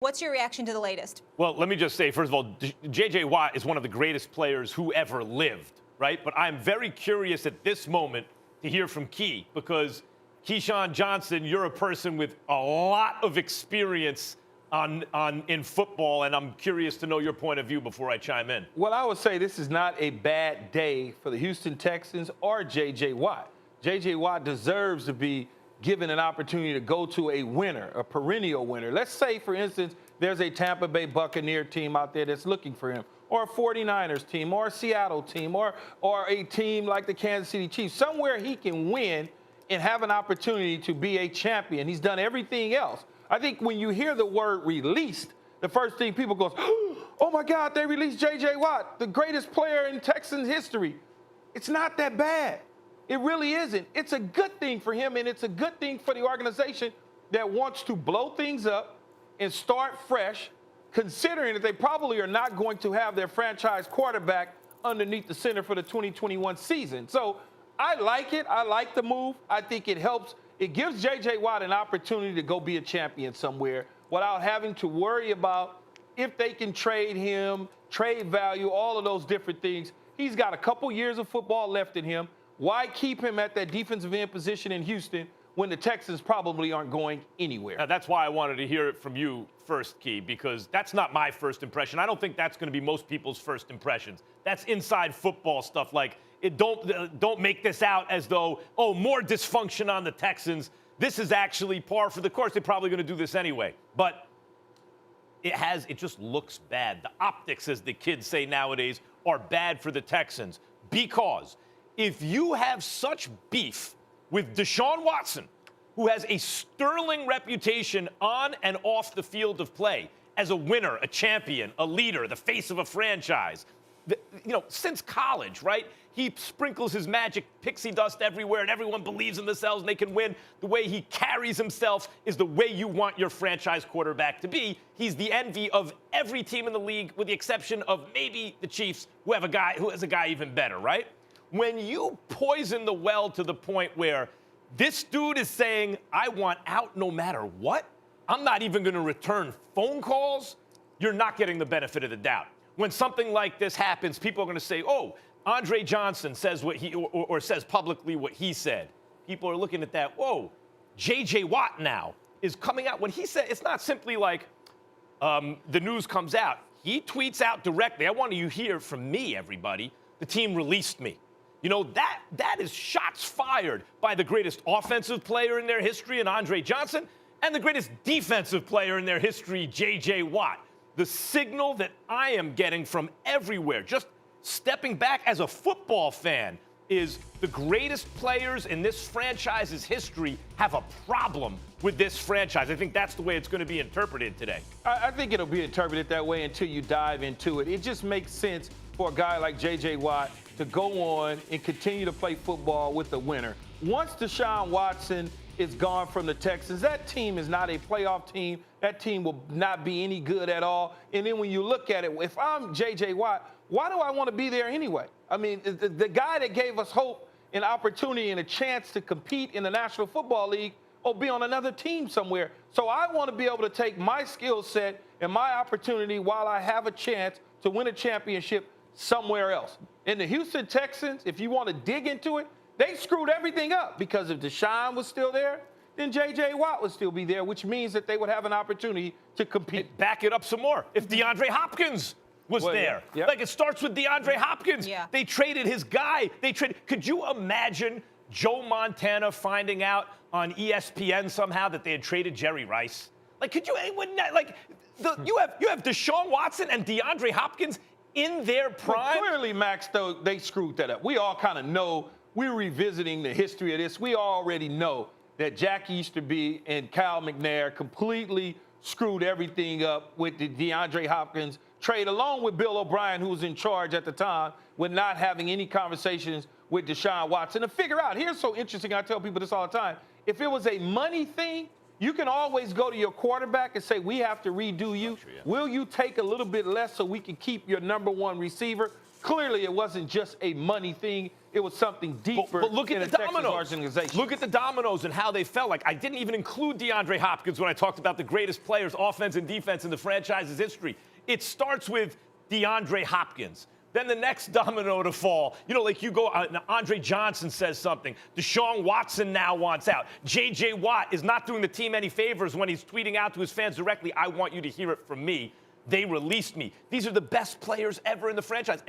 What's your reaction to the latest? Well, let me just say, first of all, J.J. Watt is one of the greatest players who ever lived, right? But I'm very curious at this moment to hear from Key, because Keyshawn Johnson, you're a person with a lot of experience in football, and I'm curious to know your point of view before I chime in. Well, I would say this is not a bad day for the Houston Texans or J.J. Watt. J.J. Watt deserves to be given an opportunity to go to a winner, a perennial winner. Let's say, for instance, there's a Tampa Bay Buccaneer team out there that's looking for him, or a 49ers team, or a Seattle team, or a team like the Kansas City Chiefs, somewhere he can win and have an opportunity to be a champion. He's done everything else. I think when you hear the word released, the first thing people go, oh my God, they released J.J. Watt, the greatest player in Texans history. It's not that bad. It really isn't. It's a good thing for him, and it's a good thing for the organization that wants to blow things up and start fresh, considering that they probably are not going to have their franchise quarterback underneath the center for the 2021 season. So I like it. I like the move. I think it helps. It gives J.J. Watt an opportunity to go be a champion somewhere without having to worry about if they can trade him, trade value, all of those different things. He's got a couple years of football left in him. Why keep him at that defensive end position in Houston when the Texans probably aren't going anywhere? Now, that's why I wanted to hear it from you first, Key, because that's not my first impression. I don't think that's going to be most people's first impressions. That's inside football stuff. Like, don't make this out as though, oh, more dysfunction on the Texans. This is actually par for the course. They're probably going to do this anyway. But it just looks bad. The optics, as the kids say nowadays, are bad for the Texans, because if you have such beef with Deshaun Watson, who has a sterling reputation on and off the field of play as a winner, a champion, a leader, the face of a franchise, since college, right? He sprinkles his magic pixie dust everywhere, and everyone believes in themselves and they can win. The way he carries himself is the way you want your franchise quarterback to be. He's the envy of every team in the league, with the exception of maybe the Chiefs, who has a guy even better, right? When you poison the well to the point where this dude is saying, I want out no matter what, I'm not even going to return phone calls, you're not getting the benefit of the doubt. When something like this happens, people are going to say, oh, Andre Johnson says what he, or says publicly what he said. People are looking at that, whoa, J.J. Watt now is coming out. When he said, it's not simply like the news comes out. He tweets out directly, I want you to hear from me, everybody, the team released me. You know, that is shots fired by the greatest offensive player in their history in Andre Johnson and the greatest defensive player in their history, J.J. Watt. The signal that I am getting from everywhere, just stepping back as a football fan, is the greatest players in this franchise's history have a problem with this franchise. I think that's the way it's going to be interpreted today. I think it'll be interpreted that way until you dive into it. It just makes sense for a guy like J.J. Watt to go on and continue to play football with the winner. Once Deshaun Watson is gone from the Texans, that team is not a playoff team. That team will not be any good at all. And then when you look at it, if I'm J.J. Watt, why do I want to be there anyway? I mean, the guy that gave us hope and opportunity and a chance to compete in the National Football League or be on another team somewhere. So I want to be able to take my skill set and my opportunity while I have a chance to win a championship somewhere else. In the Houston Texans, if you want to dig into it, they screwed everything up, because if Deshaun was still there, then J.J. Watt would still be there, which means that they would have an opportunity to compete. Back it up some more. If DeAndre Hopkins was there. Yeah. Like, it starts with DeAndre Hopkins. Yeah. They traded his guy. Could you imagine Joe Montana finding out on ESPN somehow that they had traded Jerry Rice? Like, could you, you have Deshaun Watson and DeAndre Hopkins in their prime? Well, clearly, Max, though, they screwed that up. We all kind of know. We're revisiting the history of this. We already know that Jack Easterby and Cal McNair completely screwed everything up with the DeAndre Hopkins trade, along with Bill O'Brien, who was in charge at the time, with not having any conversations with Deshaun Watson to figure out. Here's so interesting. I tell people this all the time. If it was a money thing, you can always go to your quarterback and say, we have to redo you. Will you take a little bit less so we can keep your number one receiver? Clearly, it wasn't just a money thing. It was something deeper But look in at the the Texans dominoes. organization. Look at the dominoes and how they fell. Like, I didn't even include DeAndre Hopkins when I talked about the greatest players, offense and defense, in the franchise's history. It starts with DeAndre Hopkins. Then the next domino to fall, like you go, Andre Johnson says something. Deshaun Watson now wants out. J.J. Watt is not doing the team any favors when he's tweeting out to his fans directly, I want you to hear it from me. They released me. These are the best players ever in the franchise.